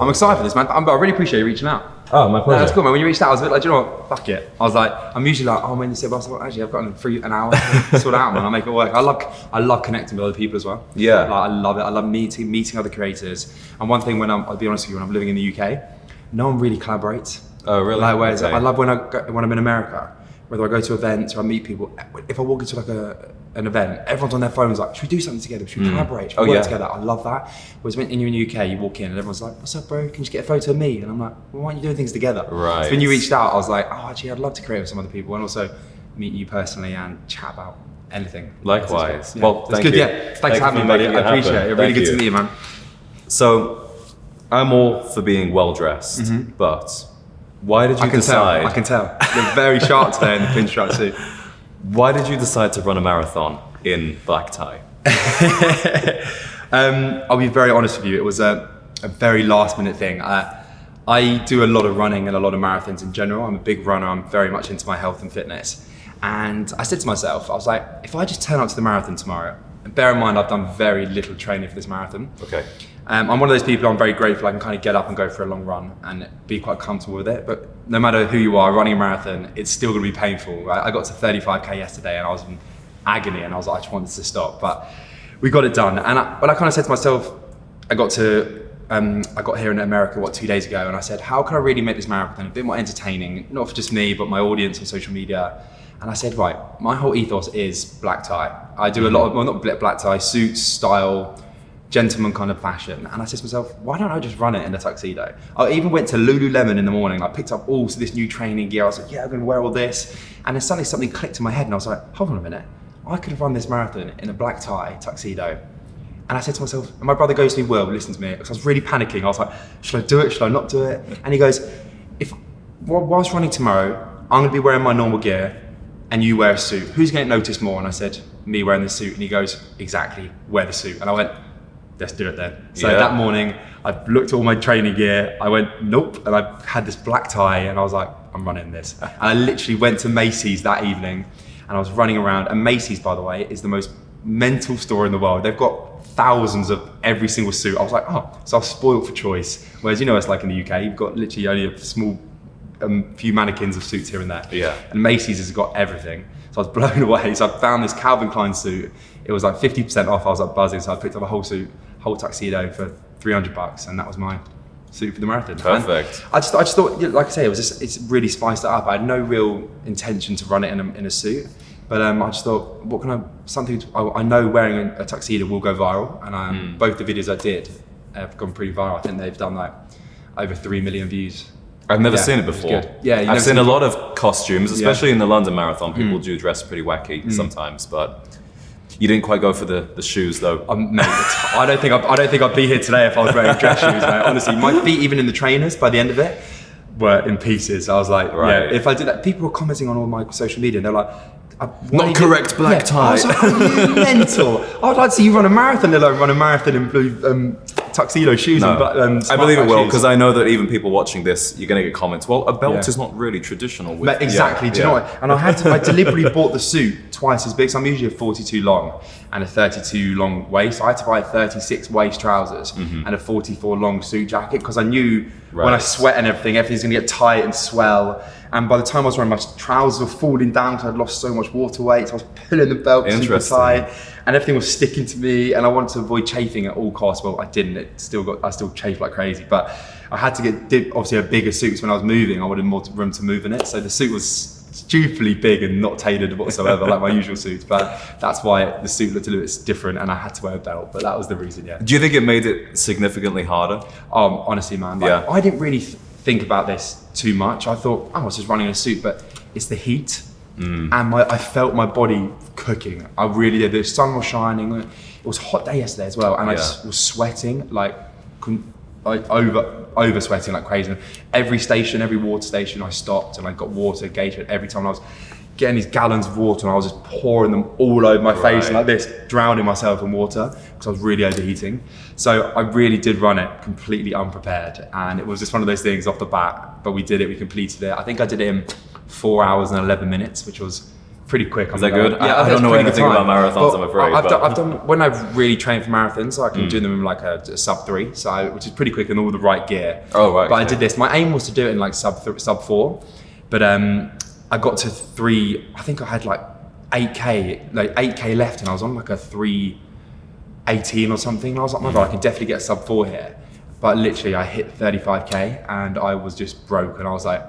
I'm excited for this, man. I really appreciate you reaching out. Oh, my pleasure. No, that's cool, man. When you reached out, I was a bit like, do you know what? Fuck it. I was like, I'm usually like, oh, when you say basketball, actually, I've got an hour to sort it out, man. I'll make it work. I love connecting with other people as well. Yeah. Like, I love it. I love meeting other creators. And one thing I'll be honest with you, when I'm living in the UK, no one really collaborates. Oh, really? Like, whereas Okay. I love when I'm in America, whether I go to events or I meet people, if I walk into like an event, everyone's on their phones like, should we do something together? Should we collaborate? Should we work together? I love that. Whereas when you're in the UK, you walk in and everyone's like, what's up, bro? Can you just get a photo of me? And I'm like, well, why aren't you doing things together? Right. So when you reached out, I was like, oh, actually, I'd love to create with some other people and also meet you personally and chat about anything. Likewise. Yeah. Well, That's thank good. you. Yeah. Thanks for having me, buddy. making I it appreciate happen. it. Really Thank good to you. meet you, man. So, I'm all for being well dressed, but why did you decide? I can tell. You're very sharp today in the pinstripe suit. Why did you decide to run a marathon in black tie? I'll be very honest with you. It was a very last minute thing. I do a lot of running and a lot of marathons in general. I'm a big runner. I'm very much into my health and fitness. And I said to myself, I was like, if I just turn up to the marathon tomorrow, and bear in mind I've done very little training for this marathon. Okay. I'm one of those people, I'm very grateful I can kind of get up and go for a long run and be quite comfortable with it. But no matter who you are, running a marathon, it's still going to be painful. Right? I got to 35K yesterday and I was in agony and I was like, I just wanted to stop. But we got it done. But I kind of said to myself, I got here in America, 2 days ago, and I said, how can I really make this marathon a bit more entertaining, not for just me, but my audience on social media? And I said, right, my whole ethos is black tie. I do a lot of, well, not black tie, suits, style, gentleman kind of fashion. And I said to myself, why don't I just run it in a tuxedo? I even went to Lululemon in the morning. I picked up all this new training gear. I was like, yeah, I'm gonna wear all this. And then suddenly something clicked in my head and I was like, hold on a minute. I could have run this marathon in a black tie tuxedo. And I said to myself, and my brother goes to me, Will, listen to me, because I was really panicking. I was like, should I do it? Should I not do it? And he goes, whilst running tomorrow, I'm gonna be wearing my normal gear and you wear a suit. Who's gonna notice more? And I said, me wearing the suit. And he goes, exactly, wear the suit. And I went, let's do it then. So that morning, I looked at all my training gear, I went, nope, and I had this black tie and I was like, I'm running this. And I literally went to Macy's that evening and I was running around. And Macy's, by the way, is the most mental store in the world. They've got thousands of every single suit. I was like, oh, so I was spoiled for choice. Whereas, you know, it's like in the UK, you've got literally only a small few mannequins of suits here and there. Yeah. And Macy's has got everything. So I was blown away. So I found this Calvin Klein suit. It was like 50% off. I was like buzzing. So I picked up a whole tuxedo for $300, and that was my suit for the marathon. Perfect. And I just thought, like I say, it's really spiced it up. I had no real intention to run it in a suit, but I just thought, I know wearing a tuxedo will go viral, and both the videos I did have gone pretty viral. I think they've done like over 3 million views. I've never seen it before. Yeah, I've seen a lot of costumes, especially in the London Marathon. People do dress pretty wacky sometimes, but you didn't quite go for the shoes though. Mate, I don't think I'd be here today if I was wearing dress shoes, mate. Honestly, my feet, even in the trainers, by the end of it, were in pieces. I was like, yeah, if I did that, people were commenting on all my social media and they're like, not correct black tie. I was like, are you mental? I would like to see you run a marathon, let alone run a marathon in blue tuxedo shoes. No, and I believe it will, because I know that even people watching this, you're going to get comments, well, a belt is not really traditional. Exactly, do you know what? And I deliberately bought the suit twice as big, so I'm usually a 42 long and a 32 long waist. So I had to buy 36 waist trousers and a 44 long suit jacket, because I knew when I sweat and everything's going to get tight and swell. And by the time I was wearing my trousers were falling down because I'd lost so much water weight, so I was pulling the belt super tight and everything was sticking to me, and I wanted to avoid chafing at all costs. Well, I didn't, I still chafed like crazy, but I had to get obviously a bigger suit, so when I was moving, I wanted more room to move in it. So the suit was stupidly big and not tailored whatsoever, like my usual suits, but that's why the suit looked a little bit different and I had to wear a belt, but that was the reason, yeah. Do you think it made it significantly harder? Honestly, man, I didn't really think about this too much. I thought, I was just running in a suit, but it's the heat and I felt my body cooking. I really did. The sun was shining. It was a hot day yesterday as well, and I just was sweating like over sweating like crazy. And every water station I stopped and I got water gauge every time. I was getting these gallons of water and I was just pouring them all over my face like this, drowning myself in water because I was really overheating. So I really did run it completely unprepared, and it was just one of those things off the bat, but we did it, we completed it. I think I did it in 4 hours and 11 minutes, which was pretty quick. Is that good? I don't know anything about marathons, I'm afraid. I've done when I've really trained for marathons, so I can do them in like a sub 3, which is pretty quick in all the right gear. Oh, right. But I did this. My aim was to do it in like sub 4, but I got to 3. I think I had like 8k left, and I was on like a 3:18 or something. And I was like, my God, I can definitely get a sub 4 here. But literally, I hit 35k, and I was just broke, and I was like,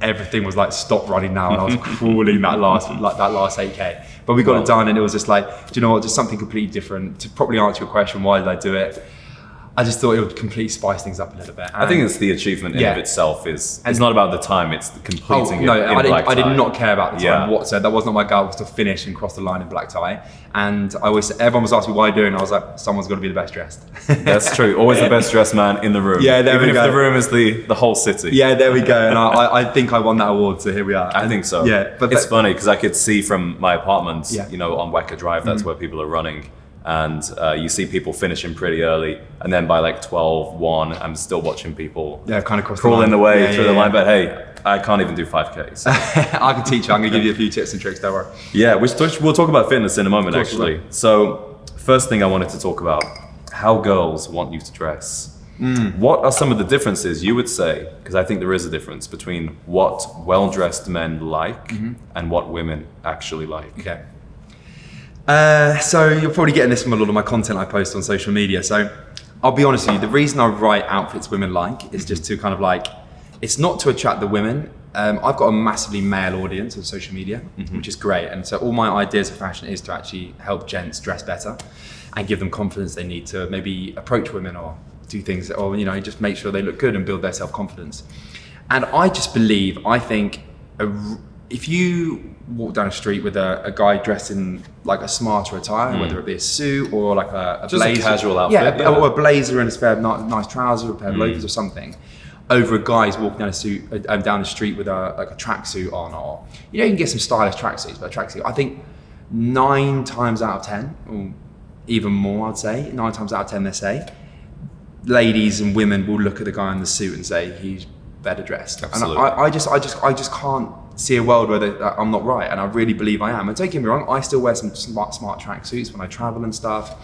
everything was like, stop running now, and I was crawling that last 8k. But we got it done, and it was just like, do you know what? Just something completely different. To probably answer your question, why did I do it? I just thought it would completely spice things up a little bit. I think it's the achievement in of itself. It's not about the time, it's completing it in black tie. I did not care about the time whatsoever. That was not my goal, was to finish and cross the line in black tie. And everyone was asking me why are you doing it, I was like, someone's got to be the best dressed. That's true. Always the best dressed man in the room. Yeah, there we go. Even if the room is the whole city. Yeah, there we go. And I think I won that award, so here we are. I think so. Yeah, but it's funny because I could see from my apartment, Yeah. you know, on Wacker Drive, that's where people are running. And you see people finishing pretty early, and then by like 12:1, I'm still watching people kind of crawling their way through the line. But hey, I can't even do 5K. So. I can teach you. I'm going to give you a few tips and tricks, don't worry. Yeah, we'll talk about fitness in a moment, actually. So first thing I wanted to talk about, how girls want you to dress. What are some of the differences you would say, because I think there is a difference between what well-dressed men like and what women actually like. Okay. So you're probably getting this from a lot of my content I post on social media. So I'll be honest with you, the reason I write outfits women like is just to kind of like, it's not to attract the women. I've got a massively male audience on social media, which is great. And so all my ideas of fashion is to actually help gents dress better and give them confidence they need to maybe approach women or do things, or, you know, just make sure they look good and build their self-confidence. And I think if you walk down the street with a guy dressed in like a smarter attire, whether it be a suit or like a just blazer, a casual outfit, or a blazer and a pair of nice trousers or a pair of loafers or something, over a guy who's walking down the street with a tracksuit on, or you can get some stylish tracksuits, but a tracksuit, I think 9 times out of 10, or even more, I'd say 9 times out of 10, they say ladies and women will look at the guy in the suit and say he's better dressed. Absolutely. And I just can't see a world where I'm not right, and I really believe I am. And don't get me wrong, I still wear some smart tracksuits when I travel and stuff.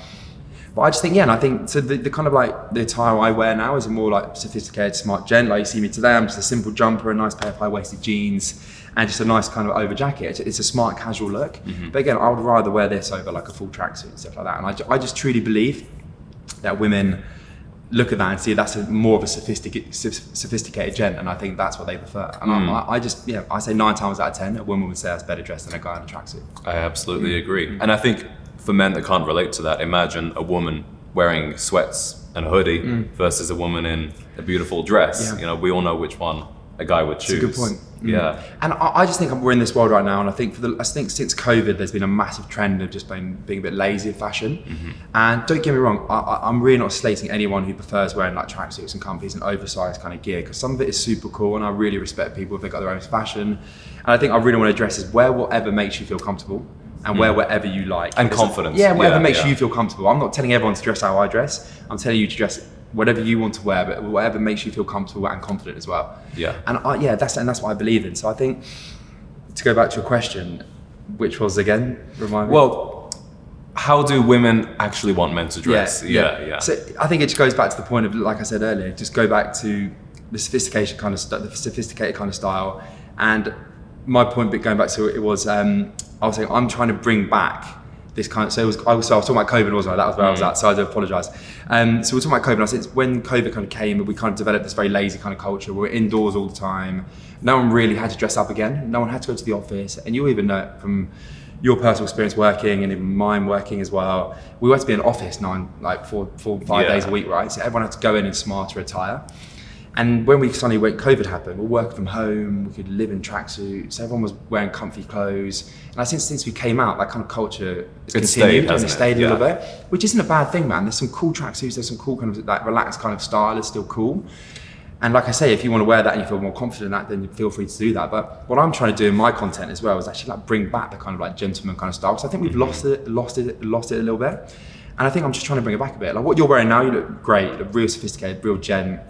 But I just think, and I think so the kind of like the attire I wear now is a more like sophisticated, smart gent. Like you see me today, I'm just a simple jumper, a nice pair of high-waisted jeans, and just a nice kind of over jacket. It's a smart, casual look. But again, I would rather wear this over like a full tracksuit and stuff like that. And I just truly believe that women look at that and see that's more of a sophisticated gent, and I think that's what they prefer. And I say 9 times out of 10, a woman would say that's better dressed than a guy in a tracksuit. I absolutely agree. And I think for men that can't relate to that, imagine a woman wearing sweats and a hoodie versus a woman in a beautiful dress. Yeah. You know, we all know which one a guy would choose. That's a good point. Yeah. And I just think we're in this world right now, and I think since COVID, there's been a massive trend of just being a bit lazy of fashion. And don't get me wrong, I'm really not slating anyone who prefers wearing like tracksuits and comfies and oversized kind of gear, because some of it is super cool, and I really respect people if they've got their own fashion. And I think I really want to dress as wear whatever makes you feel comfortable, and wear whatever you like. And confidence. Yeah, whatever makes you feel comfortable. I'm not telling everyone to dress how I dress. I'm telling you to dress whatever you want to wear, but whatever makes you feel comfortable and confident as well. Yeah. And that's what I believe in. So I think, to go back to your question, which was again, remind me. Well, how do women actually want men to dress? Yeah. So I think it just goes back to the point of, like I said earlier, just go back to the sophisticated kind of style. And my point, going back to it was, I was saying I'm trying to bring back this kind of, I was talking about COVID, wasn't I? That was where I was at, so I do apologise. So we're talking about COVID, and I said when COVID kind of came, we kind of developed this very lazy kind of culture. We were indoors all the time. No one really had to dress up again. No one had to go to the office. And you even know it from your personal experience working, and even mine working as well. We had to be in an office 5 days a week, right? So everyone had to go in smarter attire. And when COVID happened, we were working from home, we could live in tracksuits, everyone was wearing comfy clothes. And I think since we came out, that kind of culture has continued, and it stayed a little bit, which isn't a bad thing, man. There's some cool tracksuits, there's some cool kind of like relaxed kind of style, it's still cool. And like I say, if you want to wear that and you feel more confident in that, then feel free to do that. But what I'm trying to do in my content as well is actually like bring back the kind of like gentleman kind of style. Because I think we've lost it a little bit. And I think I'm just trying to bring it back a bit. Like what you're wearing now, you look great, you look real sophisticated, real gent.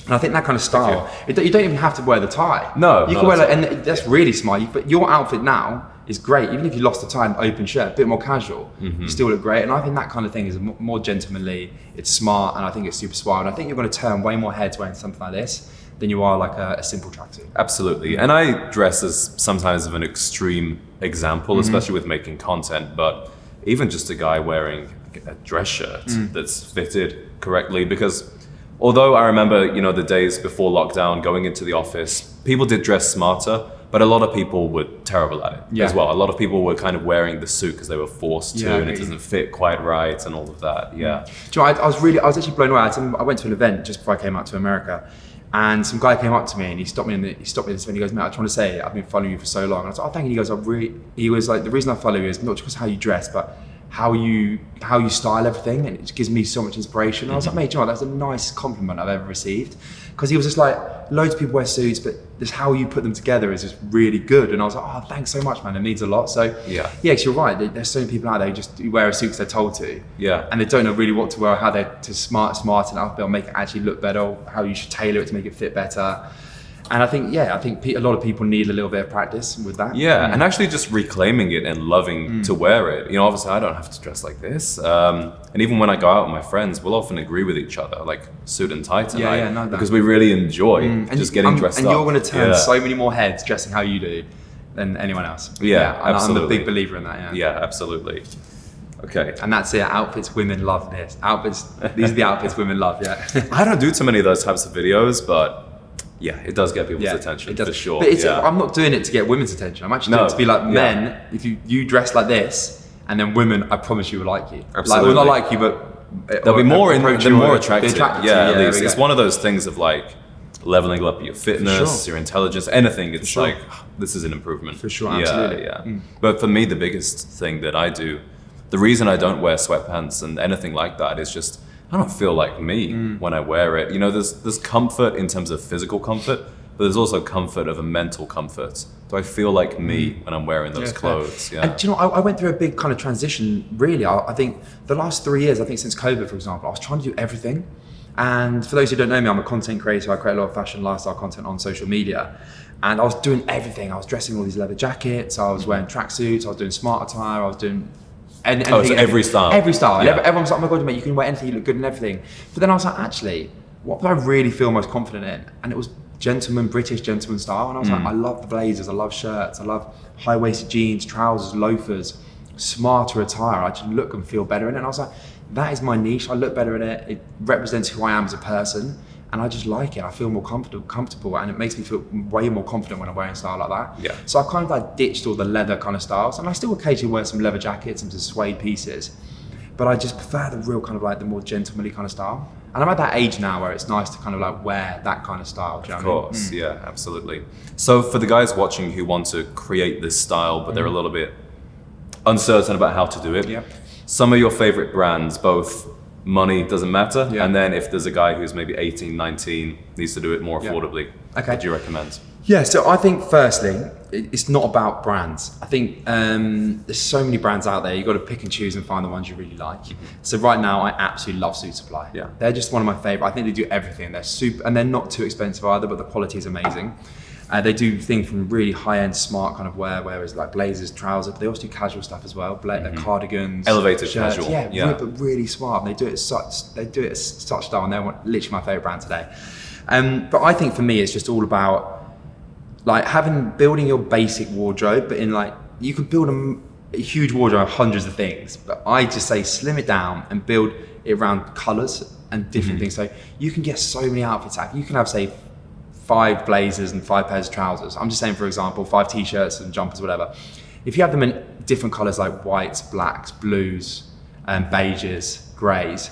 And I think that kind of style, you don't even have to wear the tie. No, you can wear and that's really smart. But your outfit now is great. Even if you lost the tie, an open shirt, a bit more casual, you still look great. And I think that kind of thing is more gentlemanly, it's smart, and I think it's super smart. And I think you're going to turn way more heads wearing something like this than you are like a simple tracksuit. Absolutely. And I dress as sometimes of an extreme example, especially with making content, but even just a guy wearing a dress shirt that's fitted correctly, because although I remember, you know, the days before lockdown going into the office, people did dress smarter, but a lot of people were terrible at it as well. A lot of people were kind of wearing the suit because they were forced to, and it doesn't fit quite right and all of that. Yeah. Do you know, I was actually blown away. I went to an event just before I came out to America, and some guy came up to me and he stopped me at this event. He goes, "Mate, I just want to say I've been following you for so long." And I was like, "Oh, thank you." He goes, he was like, "The reason I follow you is not just how you dress, but how you style everything, and it gives me so much inspiration." And I was like, "Mate, John, that's the nicest compliment I've ever received," because he was just like, loads of people wear suits, but just how you put them together is just really good. And I was like, "Oh, thanks so much, man. It means a lot." So because you're right. There's so many people out there who just wear a suit because they're told to, and they don't know really what to wear, how they're to smarten up, they'll make it actually look better, how you should tailor it to make it fit better. And I think a lot of people need a little bit of practice with that. And actually just reclaiming it and loving to wear it. You know, obviously I don't have to dress like this. And even when I go out with my friends, we'll often agree with each other, like suit and tie tonight, because we really enjoy just getting dressed up. And you're going to turn so many more heads dressing how you do than anyone else. Absolutely. I'm a big believer in that. Yeah, absolutely. Okay. And that's it. Outfits women love this. These are the outfits women love. I don't do too many of those types of videos, but it does get people's attention for sure. But I'm not doing it to get women's attention. I'm actually doing it to be like men. If you dress like this, and then women, I promise you will like you. Absolutely. Like, well, not like you, but they'll be more attractive. Yeah, at least it's one of those things of like leveling up your fitness, your intelligence, anything. It's like this is an improvement for sure. Absolutely. But for me, the biggest thing that I do, the reason I don't wear sweatpants and anything like that is just I don't feel like me when I wear it. You know, there's comfort in terms of physical comfort, but there's also comfort of a mental comfort. Do I feel like me when I'm wearing those clothes? And do you know, I went through a big kind of transition, really. I think the last 3 years, I think since COVID, for example, I was trying to do everything. And for those who don't know me, I'm a content creator. I create a lot of fashion lifestyle content on social media. And I was doing everything. I was dressing all these leather jackets. I was wearing tracksuits. I was doing smart attire. I was doing every style. Every style. And everyone was like, "Oh my God, mate, you can wear anything, you look good in everything." But then I was like, actually, what do I really feel most confident in? And it was British gentleman style. And I was like, I love the blazers, I love shirts, I love high-waisted jeans, trousers, loafers, smarter attire. I just look and feel better in it. And I was like, that is my niche. I look better in it. It represents who I am as a person. And I just like it. I feel more comfortable, and it makes me feel way more confident when I'm wearing style like that. So I kind of like ditched all the leather kind of styles, and I still occasionally wear some leather jackets and some suede pieces, but I just prefer the real kind of like the more gentlemanly kind of style. And I'm at that age now where it's nice to kind of like wear that kind of style. Do you know what I mean? Yeah, absolutely. So for the guys watching who want to create this style, but they're a little bit uncertain about how to do it, some of your favorite brands, both money doesn't matter, and then if there's a guy who's maybe 18, 19, needs to do it more affordably, what do you recommend? So I think firstly, it's not about brands. I think there's so many brands out there, you've got to pick and choose and find the ones you really like. So right now, I absolutely love Suit Supply. They're just one of my favorite. I think they do everything. They're super, and they're not too expensive either, but the quality is amazing. They do things from really high-end smart kind of wear, whereas like blazers, trousers, but they also do casual stuff as well, cardigans, elevated shirts, casual, but really smart. They do it at such style, and they're literally my favorite brand today. But I think for me, it's just all about like building your basic wardrobe, but in like you can build a huge wardrobe of hundreds of things, but I just say slim it down and build it around colours and different things. So you can get so many outfits out. You can have, say, 5 blazers and 5 pairs of trousers. I'm just saying, for example, 5 t-shirts and jumpers, whatever. If you have them in different colours like whites, blacks, blues, beiges, greys,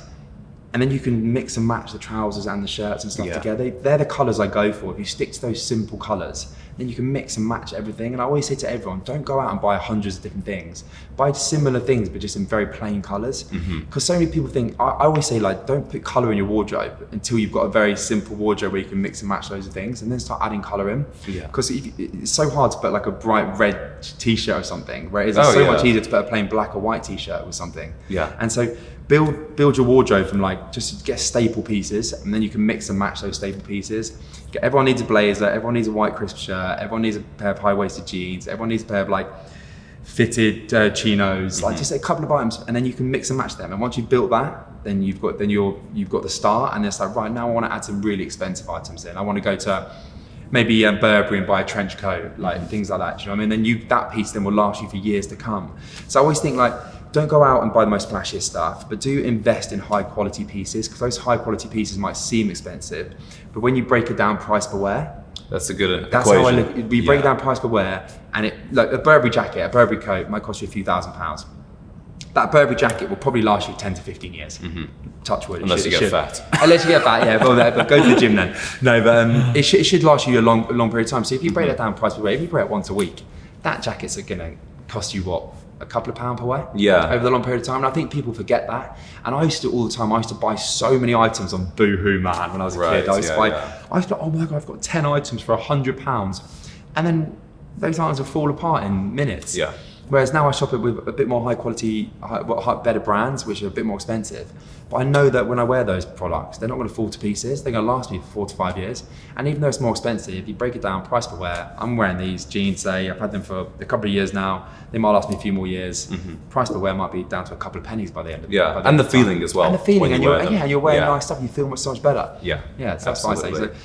and then you can mix and match the trousers and the shirts and stuff together. They're the colours I go for. If you stick to those simple colours, then you can mix and match everything. And I always say to everyone, don't go out and buy hundreds of different things. Buy similar things, but just in very plain colours. Because so many people think, I always say, like, don't put colour in your wardrobe until you've got a very simple wardrobe where you can mix and match loads of things, and then start adding colour in. Because it's so hard to put like a bright red t-shirt or something, where it's so much easier to put a plain black or white t-shirt with something. And so build your wardrobe from like, just get staple pieces, and then you can mix and match those staple pieces. Everyone needs a blazer, everyone needs a white crisp shirt, everyone needs a pair of high-waisted jeans, everyone needs a pair of like fitted chinos, like just a couple of items, and then you can mix and match them. And once you've built that, then you've got the start, and it's like, right, now I want to add some really expensive items in. I want to go to maybe Burberry and buy a trench coat, like things like that. Do you know what I mean? Then that piece then will last you for years to come. So I always think, like, don't go out and buy the most flashiest stuff, but do invest in high quality pieces, because those high quality pieces might seem expensive, but when you break it down price per wear, that's a good that's equation. how I look. We break it down price per wear, and it, like a Burberry jacket, a Burberry coat might cost you a few £1,000s. That Burberry jacket will probably last you 10 to 15 years. Touch wood. Unless you get fat. Unless you get fat, yeah. Well, but go to the gym then. No, but it should last you a long period of time. So if you break that down price per wear, if you break it once a week, that jacket's going to cost you what? A couple of pounds per wear? Yeah. Over the long period of time. And I think people forget that. And I used to all the time, I used to buy so many items on Boohoo, man, when I was a kid. I used to buy, oh my God, I've got 10 items for £100. And then those items will fall apart in minutes. Yeah. Whereas now I shop it with a bit more high quality, better brands, which are a bit more expensive. But I know that when I wear those products, they're not going to fall to pieces. They're going to last me for 4 to 5 years. And even though it's more expensive, if you break it down price per wear, I'm wearing these jeans, say, I've had them for a couple of years now. They might last me a few more years. Price per wear might be down to a couple of pennies by the end of the day. And the feeling as well. And the feeling, and you're wearing nice stuff, you feel so much better. Yeah. Yeah, so that's what I say. So,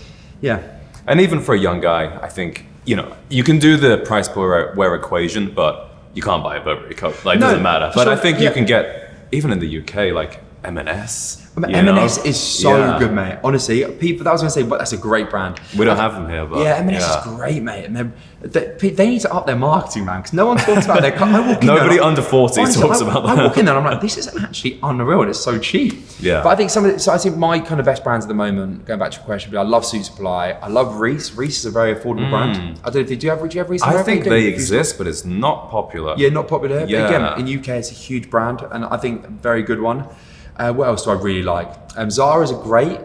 yeah. And even for a young guy, I think, you can do the price per wear equation, but you can't buy a Burberry coat. Like, it doesn't matter. But I think you can get, even in the UK, like M&S. M&S is so good, mate. Honestly, people, that was going to say, but that's a great brand. We don't have them here, but yeah, M&S is great, mate. And they need to up their marketing, man, because no one talks about their. Nobody under 40 talks about that. I walk in there and I'm like, this is actually unreal, and it's so cheap. Yeah. But I think I think my kind of best brands at the moment, going back to your question, I love Suit Supply. I love Reiss. Reiss is a very affordable brand. I don't know if do you have Reiss? I think they exist, but it's not popular. Yeah, not popular. Yeah. Again, in UK, it's a huge brand, and I think a very good one. What else do I really like? Zara's are great.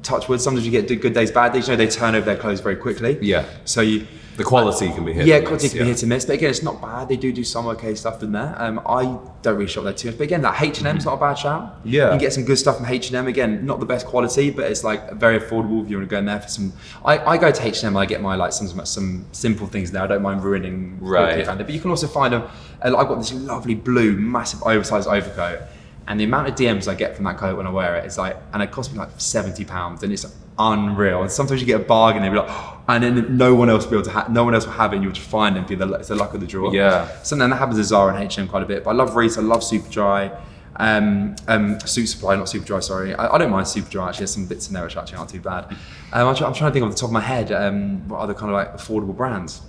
Touch wood, sometimes you get good days, bad days. They turn over their clothes very quickly. Yeah. So the quality can be hit. Yeah, quality can be hit and miss. But again, it's not bad. They do some okay stuff in there. I don't really shop there too much. But again, that H&M's not a bad shout. Yeah. You can get some good stuff from H&M. Again, not the best quality, but it's like very affordable if you want to go in there for some. I go to H&M. I get my some simple things there. I don't mind ruining. Right. But you can also find them. I've got this lovely blue, massive, oversized overcoat. And the amount of DMs I get from that coat when I wear it, it's like, and it costs me like £70, and it's unreal. And sometimes you get a bargain, and they'll be like, oh, and then no one else will have it, and you'll just find it and it's the luck of the draw. Yeah. Something that happens at Zara and H&M quite a bit. But I love Reiss, I love Superdry, Suit Supply, not Superdry, sorry. I don't mind Superdry actually. There's some bits in there which actually aren't too bad. I'm trying to think off the top of my head, what other kind of like affordable brands.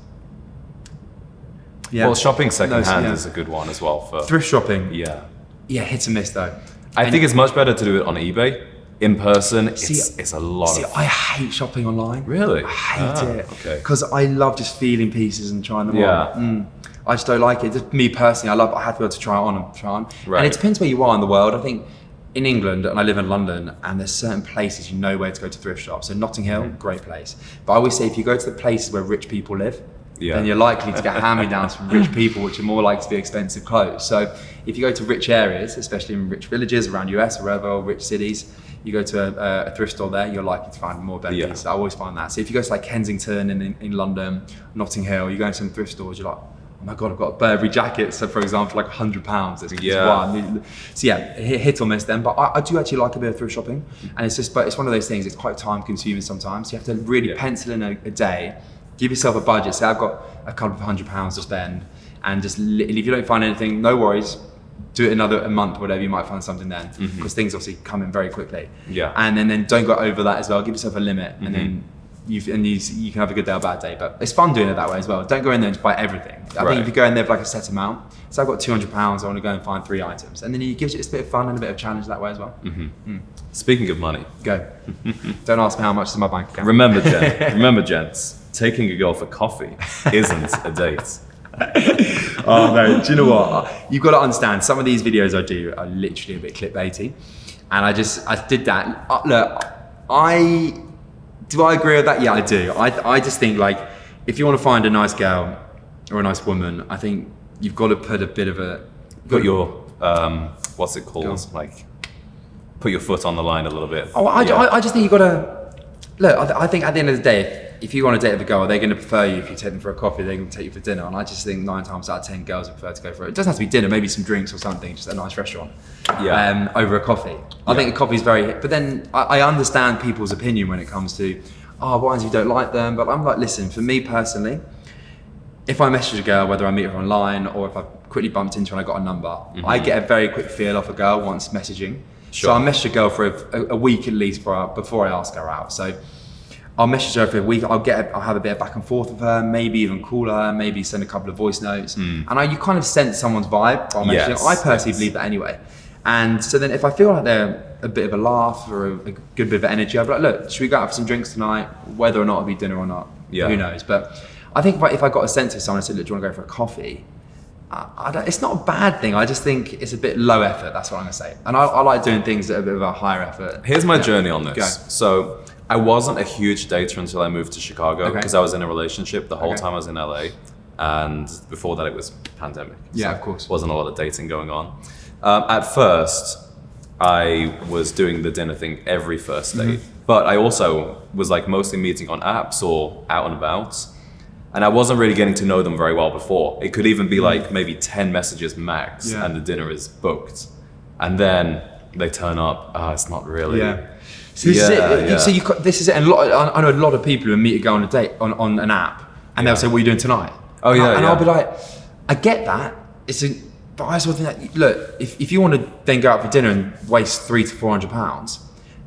Yeah. Well, shopping secondhand is a good one as well for thrift shopping. Yeah. Yeah, hit and miss though. I think it's much better to do it on eBay. In person, it's a lot of... I hate shopping online. Really? I hate it. Okay. Because I love just feeling pieces and trying them on. I just don't like it. Just me personally, I have to be able to try it on. Right. And it depends where you are in the world. I think in England, and I live in London, and there's certain places you know where to go to thrift shops. So Notting Hill, great place. But I always say if you go to the places where rich people live, then you're likely to get hand-me-downs from rich people, which are more likely to be expensive clothes. So if you go to rich areas, especially in rich villages around US or wherever, or rich cities, you go to a thrift store there, you're likely to find more better pieces. I always find that. So if you go to like Kensington in London, Notting Hill, you go into some thrift stores, you're like, oh my God, I've got a Burberry jacket. So for example, like £100. It's wild. So yeah, hit or miss then. But I do actually like a bit of thrift shopping. And it's one of those things, it's quite time consuming sometimes. You have to really pencil in a day. Give yourself a budget. Say I've got a couple of £100 to spend, and just if you don't find anything, no worries. Do it a month, whatever. You might find something then, because things obviously come in very quickly. Yeah. And then don't go over that as well. Give yourself a limit, and then you can have a good day or bad day. But it's fun doing it that way as well. Don't go in there and just buy everything. I think if you go in there for like a set amount, so I've got £200. I want to go and find 3 items, and then it gives you a bit of fun and a bit of challenge that way as well. Speaking of money, go. Don't ask me how much is in my bank account. Remember, gents. Taking a girl for coffee isn't a date. Oh no, do you know what? You've got to understand, some of these videos I do are literally a bit clickbaity. And I did that. Look, do I agree with that? Yeah, I do. I just think like, if you want to find a nice girl or a nice woman, I think you've got to put a bit of a... Put your, what's it called? Like, put your foot on the line a little bit. I just think you've got to... Look, I think at the end of the day, if you want to date with a girl, they're going to prefer you if you take them for a coffee, they're going to take you for dinner. And I just think 9 times out of 10 girls would prefer to go for it. It doesn't have to be dinner, maybe some drinks or something, just a nice restaurant over a coffee. I think a coffee is very, but then I understand people's opinion when it comes to, why is you don't like them? But I'm like, listen, for me personally, if I message a girl, whether I meet her online or if I quickly bumped into her and I got a number, I get a very quick feel off a girl once messaging. Sure. So I'll message a girl for a week at least before I ask her out. So I'll message her for a week. I'll have a bit of back and forth with her, maybe even call her, maybe send a couple of voice notes. And you kind of sense someone's vibe while messaging. I personally believe that anyway. And so then if I feel like they're a bit of a laugh or a good bit of energy, I'll be like, look, should we go out for some drinks tonight? Whether or not it'll be dinner or not, who knows? But I think if I got a sense of someone and said, look, do you want to go for a coffee? It's not a bad thing. I just think it's a bit low effort. That's what I'm going to say. And I like doing things that are a bit of a higher effort. Here's my journey on this. Go. So I wasn't a huge dater until I moved to Chicago because I was in a relationship the whole time I was in LA. And before that it was pandemic. Yeah, so of course. Wasn't a lot of dating going on. At first, I was doing the dinner thing every first date. But I also was like mostly meeting on apps or out and about. And I wasn't really getting to know them very well before. It could even be like maybe 10 messages max and the dinner is booked. And then they turn up, it's not really. So this is it. And I know a lot of people who meet a girl on a date on an app and they'll say, what are you doing tonight? And I'll be like, I get that. But I sort of think that, look, if you want to then go out for dinner and waste £300 to £400,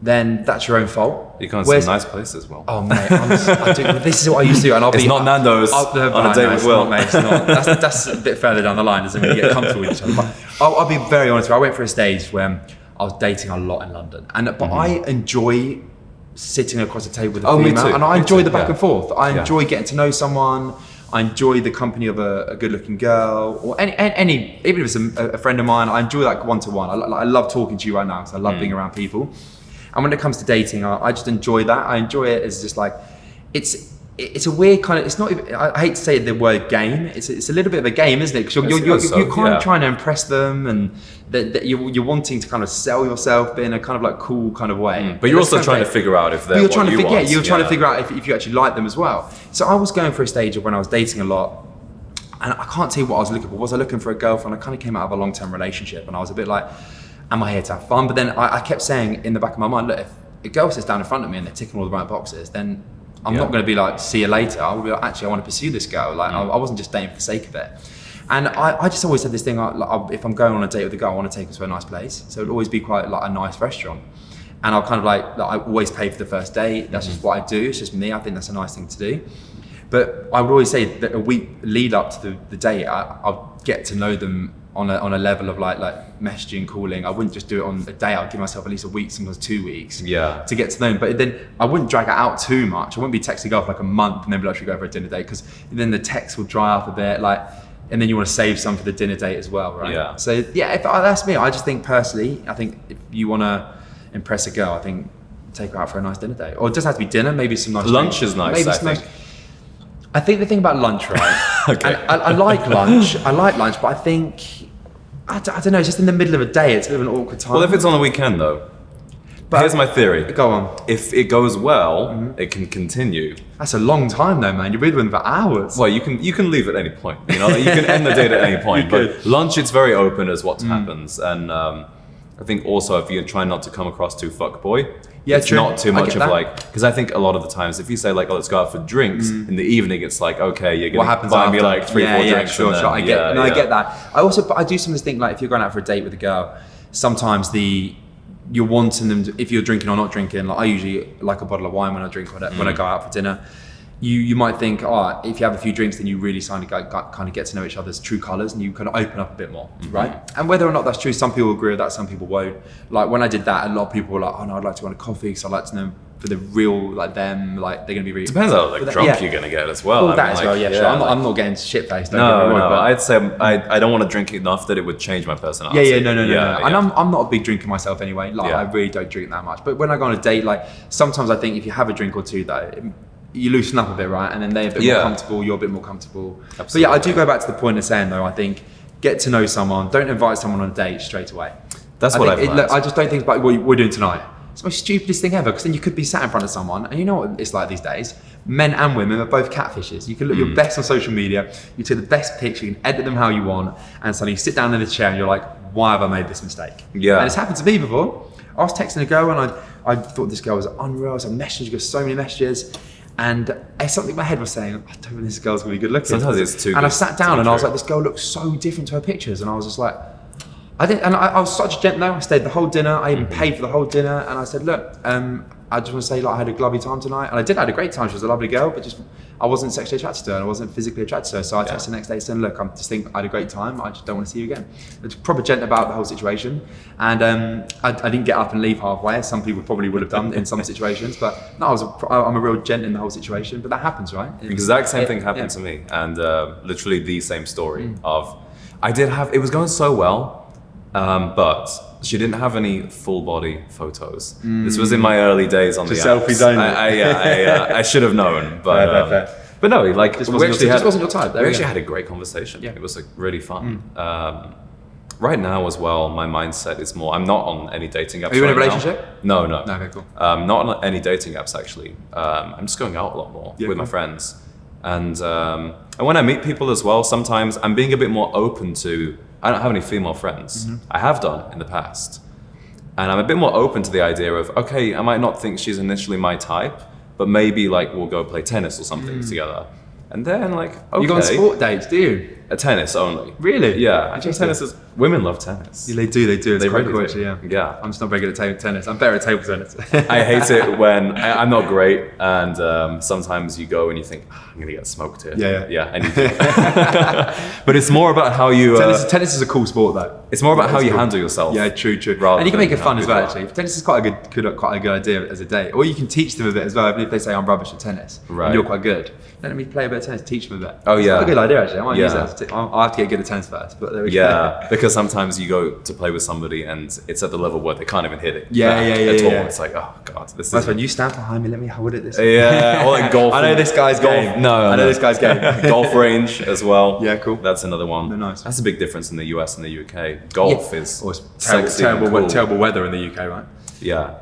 then that's your own fault. You can go to some nice places, Will. Oh mate, this is what I used to do, and it's not Nando's on a date with Will. Mate, it's not. That's a bit further down the line, doesn't it? When you get comfortable with each other. But I'll be very honest with you. I went for a stage when I was dating a lot in London, but I enjoy sitting across the table with a female, me too. and I enjoy the back and forth. I enjoy getting to know someone. I enjoy the company of a good-looking girl, or any even if it's a friend of mine. I enjoy that one-to-one. I love talking to you right now because I love being around people. And when it comes to dating, I just enjoy that. I enjoy it as just like, it's a weird kind of, it's not even, I hate to say the word game, it's a little bit of a game, isn't it? Because you're kind of trying to impress them and that you're wanting to kind of sell yourself, but in a kind of like cool kind of way. But you're also trying to figure out if they're what you want. You're trying to figure out if you actually like them as well. So I was going for a stage of when I was dating a lot, and I can't tell you what I was looking for. Was I looking for a girlfriend? I kind of came out of a long-term relationship and I was a bit like, am I here to have fun? But then I kept saying in the back of my mind, look, if a girl sits down in front of me and they're ticking all the right boxes, then I'm not going to be like, see you later. I will be like, actually, I want to pursue this girl. Like, I wasn't just dating for the sake of it. And I just always had this thing, if I'm going on a date with a girl, I want to take her to a nice place. So it would always be quite like a nice restaurant. And I'll kind of like I always pay for the first date. That's just what I do. It's just me. I think that's a nice thing to do. But I would always say that a week lead up to the date, I'll get to know them on a level of like messaging, calling. I wouldn't just do it on a day. I'd give myself at least a week, sometimes 2 weeks to get to know them. But then I wouldn't drag it out too much. I wouldn't be texting girl for like a month and then be like, should we go for a dinner date? Because then the text will dry up a bit, and then you want to save some for the dinner date as well, right? Yeah. So if that's me. I just think personally, I think if you want to impress a girl, I think take her out for a nice dinner date. Or it doesn't have to be dinner, maybe some nice lunch drinks. is nice, I think. I think the thing about lunch, right? Okay. I like lunch. I like lunch, but I think, I don't know, just in the middle of a day, it's a bit of an awkward time. Well, if it's on a weekend though, but here's my theory. Go on. If it goes well, it can continue. That's a long time though, man. You're with them for hours. Well, you can leave at any point. You know, you can end the date at any point. But lunch, it's very open as what happens, and I think also if you're trying not to come across too fuckboy. Yeah, it's true. not too much of that. like, because I think a lot of the times if you say like, oh, let's go out for drinks in the evening, it's like, okay, you're what gonna happens buy after? me like 3-4 drinks. Sure. I get that. I do sometimes think like if you're going out for a date with a girl, sometimes you're wanting them to, if you're drinking or not drinking. Like I usually like a bottle of wine when I drink when I go out for dinner. You might think, if you have a few drinks, then you really kind of get to know each other's true colours and you kind of open up a bit more, right? And whether or not that's true, some people agree with that, some people won't. Like when I did that, a lot of people were like, oh no, I'd like to go on a coffee because I'd like to know for the real, like them, like they're going to be really... Depends how like drunk you're going to get as well. Well, that as well, sure. I'm not getting shit-faced. No, but I'd say I don't want to drink enough that it would change my personality. No. And I'm not a big drinker myself anyway. Like I really don't drink that much. But when I go on a date, like sometimes I think if you have a drink or two though, you loosen up a bit, right? And then they're a bit more comfortable, you're a bit more comfortable. Absolutely. But yeah, I do go back to the point of saying though, I think get to know someone, don't invite someone on a date straight away. That's what I've learned. I just don't think it's about what we're doing tonight. It's the most stupidest thing ever, because then you could be sat in front of someone, and you know what it's like these days. Men and women are both catfishes. You can look your best on social media, you take the best picture, you can edit them how you want, and suddenly you sit down in the chair and you're like, why have I made this mistake? Yeah. And it's happened to me before. I was texting a girl and I thought this girl was unreal. So I messaged her so many messages, and something in my head was saying, I don't think this girl's gonna be good looking. Sometimes it's too good. And I sat down and I was like, this girl looks so different to her pictures, and I was just like, I was such a gentleman. I stayed the whole dinner. I even paid for the whole dinner, and I said, look, I just want to say, like, I had a lovely time tonight, and I had a great time. She was a lovely girl, but just I wasn't sexually attracted to her, and I wasn't physically attracted to her. So I texted the next day saying, look, I just think I had a great time. I just don't want to see you again. It's proper gentle about the whole situation, and I didn't get up and leave halfway. Some people probably would have done in some situations, but no, I'm a real gent in the whole situation. But that happens, right? Exact same thing happened to me, and literally the same story of it was going so well, but she didn't have any full body photos. This was in my early days on just the apps. selfies only. I should have known, but fair. But no, like Just wasn't your type. We actually had a great conversation. Yeah. It was like really fun. Right now as well, my mindset is more. I'm not on any dating apps. Are you in a right relationship? now. No. Okay, cool. Not on any dating apps actually. I'm just going out a lot more with my friends, and when I meet people as well, sometimes I'm being a bit more open to. I don't have any female friends. I have done in the past. And I'm a bit more open to the idea of, okay, I might not think she's initially my type, but maybe like we'll go play tennis or something together. And then like, okay. You go on sport dates, do you? A tennis only. Really? Yeah, I think tennis is, women love tennis. Yeah, they do. It's They quite really cool, do. actually, yeah. Yeah. I'm just not very good at tennis. I'm better at table tennis. I hate it when I'm not great, and sometimes you go and you think, I'm gonna get smoked here. Yeah. And you do. But it's more about how you. Tennis is a cool sport, though. It's more about how you cool. handle yourself. Yeah, true. rather And you can make it than fun how as good well, you are. actually. Tennis is quite a good idea as a date. Or you can teach them a bit as well. Even if they say I'm rubbish at tennis, Right. and you're quite good, let me play a bit of tennis, teach them a bit. Oh, It's yeah. quite a good idea, actually. I might use Yeah. that. I'll have to get good at tennis first, but there we go. Yeah, because sometimes you go to play with somebody and it's at the level where they can't even hit it. Yeah, back yeah, at all. yeah. It's like, oh god, this That's is. when you stand behind me, let me hold it this way. Yeah, or like golf. I know this guy's game. No, I know this guy's game. Golf range as well. Yeah, cool. That's another one. They're nice. That's a big difference in the US and the UK. Golf is Or it's sexy and cool. terrible weather in the UK, right? Yeah,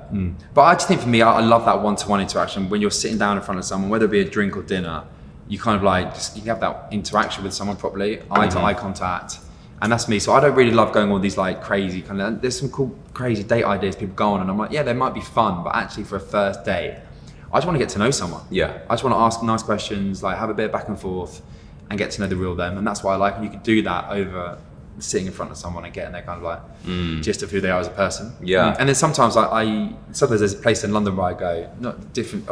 But I just think for me, I love that one-to-one interaction. When you're sitting down in front of someone, whether it be a drink or dinner, you kind of like, you have that interaction with someone properly, eye-to-eye contact. And that's me. So I don't really love going on these like crazy kind of, there's some cool, crazy date ideas people go on, and I'm like, yeah, they might be fun, but actually for a first date, I just want to get to know someone. Yeah. I just want to ask nice questions, like have a bit of back and forth and get to know the real them. And that's why I like, and you can do that over sitting in front of someone and getting their kind of like gist of who they are as a person. Yeah. And then sometimes sometimes there's a place in London where I go, not different,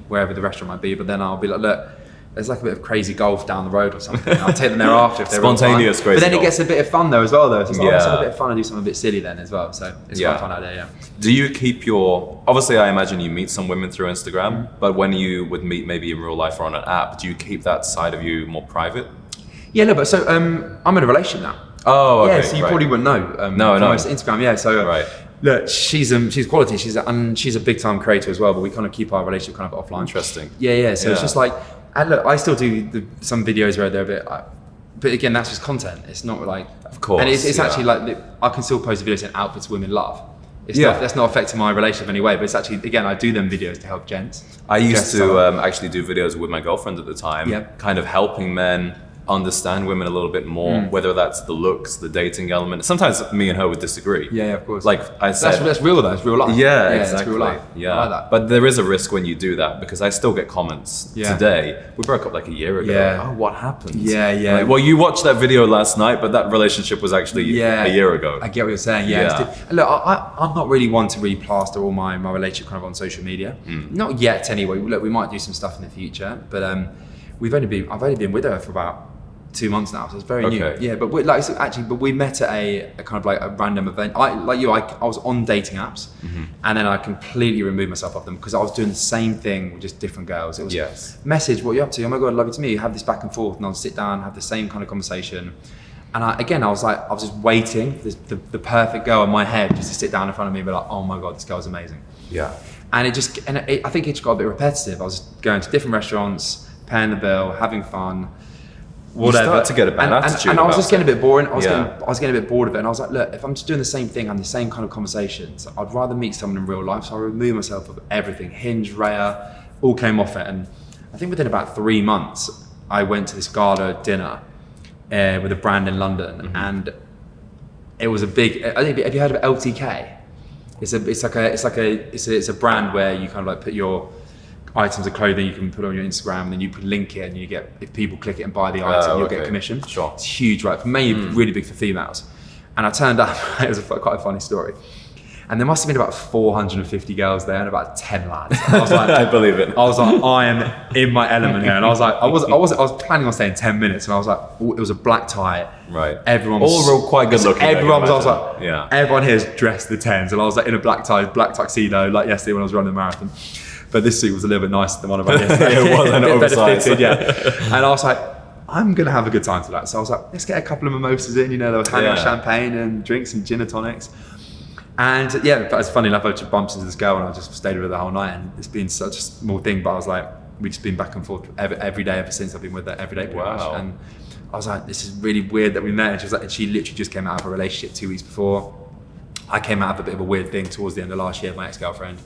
wherever the restaurant might be, but then I'll be like, look, there's like a bit of crazy golf down the road or something. I'll take them there after if they're Spontaneous fun. crazy But then golf. it gets a bit of fun though as well though. So it's like, let's have a Yeah. bit of fun and do something a bit silly then as well. So it's quite a fun idea, yeah. Do you keep obviously I imagine you meet some women through Instagram, but when you would meet maybe in real life or on an app, do you keep that side of you more private? Yeah, no, but so I'm in a relationship now. Oh, okay. Yeah, so you probably wouldn't know. No. From Instagram, yeah. So Right. look, she's quality. She's a big time creator as well. But we kind of keep our relationship kind of offline. Interesting. Yeah. So it's Yeah. just like, and look, I still do some videos where they're a bit. But again, that's just content. It's not like. Of course. And it's yeah. actually like I can still post videos in outfits women love. Yeah. That's not affecting my relationship in any way. But it's actually, again, I do them videos to help gents. I used Just to so- actually do videos with my girlfriend at the time, Yep. kind of helping men understand women a little bit more, whether that's the looks, the dating element. Sometimes me and her would disagree. Yeah, of course. Like I said, That's real though. It's real life. yeah, It's exactly. real life. Yeah, I like that. but there is a risk when you do that because I still get comments Yeah. today. We broke up like a year ago. Yeah. Oh, what happened? Yeah. Like, well, you watched that video last night, but that relationship was actually a year ago. I get what you're saying. Yeah. Yeah. And look, I'm not really one to really plaster all my relationship kind of on social media. Not yet, anyway. Look, we might do some stuff in the future, but I've only been with her for about 2 months now, so it's very new. Okay. Yeah, but we met at a kind of like a random event. I was on dating apps, and then I completely removed myself off them because I was doing the same thing with just different girls. It was Yes. message, what are you up to? Oh my god, love you to me. You have this back and forth, and I'll sit down, have the same kind of conversation. And I was just waiting for the perfect girl in my head just to sit down in front of me and be like, oh my god, this girl's amazing. Yeah. And I think it just got a bit repetitive. I was going to different restaurants, paying the bill, having fun. whatever. You start to get a bad attitude. And I was just getting a bit boring. I was Yeah. getting a bit bored of it. And I was like, look, if I'm just doing the same thing and the same kind of conversations, I'd rather meet someone in real life. So I removed myself of everything. Hinge, Raya, all came off it. And I think within about 3 months, I went to this gala dinner with a brand in London, and it was a big. I think, have you heard of LTK? It's a brand where you kind of like put your items of clothing you can put on your Instagram, and then you link it, and you get, if people click it and buy the item, you'll get commission. Sure. It's huge, right? For me, really big for females. And I turned up. It was quite a funny story. And there must have been about 450 girls there and about 10 lads. And I was like, I believe it. I was like, I am in my element here. And I was like, I was planning on staying 10 minutes, and I was like, it was a black tie. Right. Everyone was all real quite good looking. Everyone was. I was like, yeah. Everyone here is dressed the 10s, and I was like in a black tie, black tuxedo, like yesterday when I was running the marathon. But this suit was a little bit nicer than one of mine yesterday. It was an oversized. Fitted, yeah. And I was like, I'm gonna have a good time tonight. So I was like, let's get a couple of mimosas in. You know, they were handing out champagne and drink some gin and tonics. And yeah, but it's funny enough, I just bumped into this girl and I just stayed with her the whole night. And it's been such a small thing, but I was like, we've just been back and forth every day ever since I've been with her every day. Pretty much. And I was like, this is really weird that we met. And she was like, and she literally just came out of a relationship 2 weeks before. I came out of a bit of a weird thing towards the end of last year with my ex-girlfriend.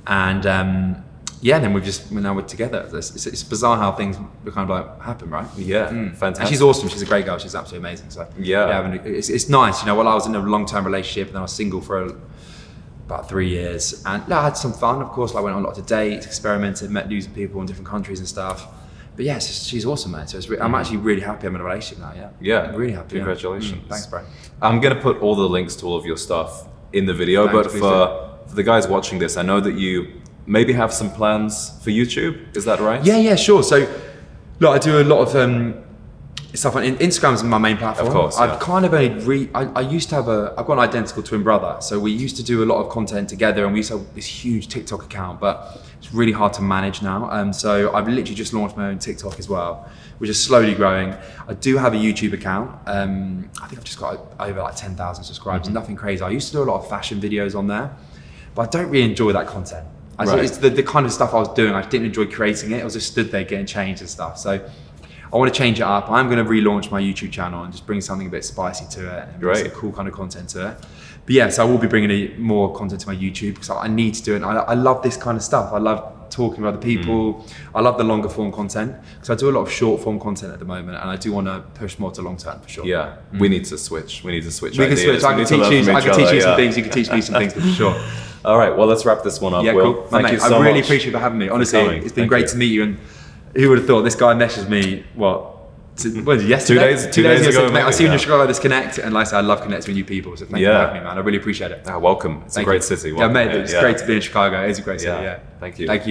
And then now we're together. It's bizarre how things kind of like happen, right? Yeah, fantastic. And she's awesome. She's a great girl. She's absolutely amazing. So it's nice. You know, while I was in a long-term relationship and then I was single for about 3 years, and I had some fun. Of course, I went on lots of dates, experimented, met new people in different countries and stuff. But yeah, she's awesome, man. So I'm actually really happy I'm in a relationship now. Yeah. Yeah. I'm really happy. Congratulations. Thanks, bro. I'm gonna put all the links to all of your stuff in the video, but for the guys watching this, I know that you maybe have some plans for YouTube. Is that right? Yeah, sure. So, look, I do a lot of stuff on Instagram is my main platform. Of course, I've kind of only I used to have I've got an identical twin brother, so we used to do a lot of content together, and we used to have this huge TikTok account, but it's really hard to manage now. So I've literally just launched my own TikTok as well, which is slowly growing. I do have a YouTube account. I think I've just got over like 10,000 subscribers. Nothing crazy. I used to do a lot of fashion videos on there, but I don't really enjoy that content. It's the kind of stuff I was doing. I didn't enjoy creating it. I was just stood there getting changed and stuff. So I want to change it up. I'm going to relaunch my YouTube channel and just bring something a bit spicy to it and bring some cool kind of content to it. But yeah, so I will be bringing more content to my YouTube because I need to do it. I love this kind of stuff. I love talking with other people. I love the longer form content because I do a lot of short form content at the moment, and I do want to push more to long term for sure. Yeah, we need to switch. We can switch. I can teach you some things. You can teach me some things for sure. All right, well, let's wrap this one up. Yeah, Will. cool. Thank you so much. I really appreciate you for having me. Honestly, it's been great to meet you. And who would have thought this guy messaged me, what was it, yesterday? 2 days ago. Mate, I see you in Chicago, let's connect. And like I said, I love connecting with new people. So thank you for having me, man. I really appreciate it. Welcome. It's a great city. Yeah, mate, it's great to be in Chicago. It's a great city, Thank you. Thank you.